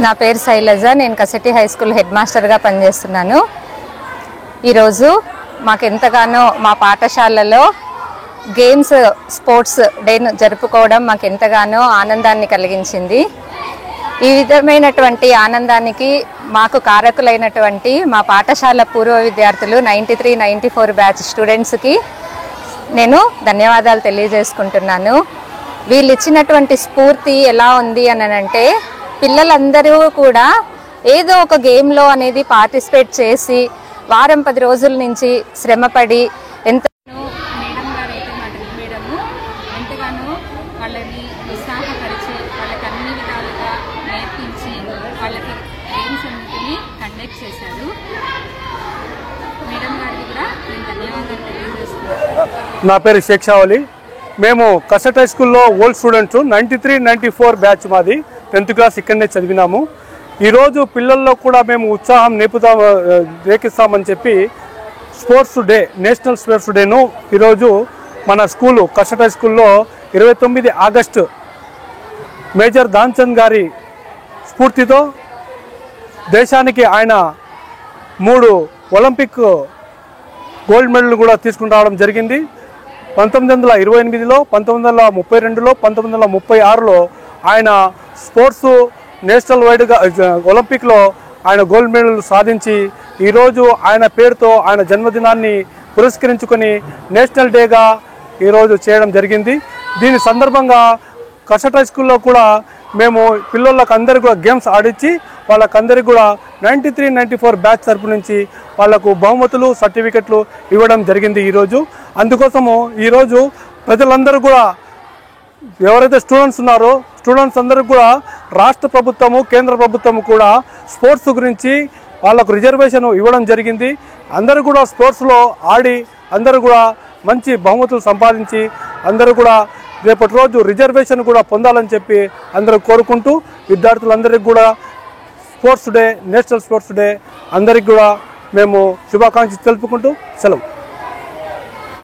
నా పేరు శైలజ. నేను కసెట్టి హై స్కూల్ హెడ్ మాస్టర్గా పనిచేస్తున్నాను. ఈరోజు మాకెంతగానో మా పాఠశాలలో గేమ్స్ స్పోర్ట్స్ డేను జరుపుకోవడం మాకెంతగానో ఆనందాన్ని కలిగించింది. ఈ విధమైనటువంటి ఆనందానికి మాకు కారకులైనటువంటి మా పాఠశాల పూర్వ విద్యార్థులు 93, 94 బ్యాచ్ స్టూడెంట్స్కి నేను ధన్యవాదాలు తెలియజేసుకుంటున్నాను. వీళ్ళు ఇచ్చినటువంటి స్ఫూర్తి ఎలా ఉంది అని అంటే, పిల్లలందరూ కూడా ఏదో ఒక గేమ్లో అనేది పార్టిసిపేట్ చేసి వారం 10 రోజుల నుంచి శ్రమపడి ఎంతగానో మేడం గారు అయితే మా డ్రిల్ మేడము ఎంతగానో వాళ్ళని ఉత్సాహపరిచి వాళ్ళకి అన్ని విధాలుగా నేర్పించి వాళ్ళకి గేమ్స్ అన్నింటినీ కండక్ట్ చేశారు. మేడం గారికి కూడా నేను ధన్యవాదాలు తెలియజేస్తున్నాను. నా పేరు శేక్షావళి. మేము కసెట్ హై స్కూల్లో ఓల్డ్ స్టూడెంట్స్ 93, 94 బ్యాచ్ మాది. 10th క్లాస్ ఇక్కడనే చదివినాము. ఈరోజు పిల్లల్లో కూడా మేము ఉత్సాహం రేకిస్తామని చెప్పి స్పోర్ట్స్ డే, నేషనల్ స్పోర్ట్స్ డేను ఈరోజు మన స్కూలు కసెట్ హై స్కూల్లో 29 ఆగస్టు మేజర్ ధ్యాన్చంద్ గారి స్ఫూర్తితో దేశానికి ఆయన 3 ఒలింపిక్ గోల్డ్ మెడల్ కూడా తీసుకుని రావడం జరిగింది. 1928లో, 1932లో, 1936లో ఆయన స్పోర్ట్స్ నేషనల్ వైడ్గా ఒలింపిక్లో ఆయన గోల్డ్ మెడల్ సాధించి ఈరోజు ఆయన పేరుతో ఆయన జన్మదినాన్ని పురస్కరించుకొని నేషనల్ డేగా ఈరోజు చేయడం జరిగింది. దీని సందర్భంగా కసెట్ హై స్కూల్లో కూడా మేము పిల్లలకు అందరికీ కూడా గేమ్స్ ఆడించి వాళ్ళకందరికీ కూడా 93, 94 బ్యాచ్ తరపు నుంచి వాళ్లకు బహుమతులు, సర్టిఫికెట్లు ఇవ్వడం జరిగింది ఈరోజు. అందుకోసము ఈరోజు ప్రజలందరూ కూడా ఎవరైతే స్టూడెంట్స్ ఉన్నారో స్టూడెంట్స్ అందరికీ కూడా రాష్ట్ర ప్రభుత్వము, కేంద్ర ప్రభుత్వము కూడా స్పోర్ట్స్ గురించి వాళ్ళకు రిజర్వేషన్ ఇవ్వడం జరిగింది. అందరూ కూడా స్పోర్ట్స్లో ఆడి అందరూ కూడా మంచి బహుమతులు సంపాదించి అందరూ కూడా రేపటి రోజు రిజర్వేషన్ కూడా పొందాలని చెప్పి అందరూ కోరుకుంటూ విద్యార్థులందరికీ కూడా sports day, national sports day అందరికీ కూడా మేము శుభాకాంక్షలు తెలుపుకుంటూ సెలవు.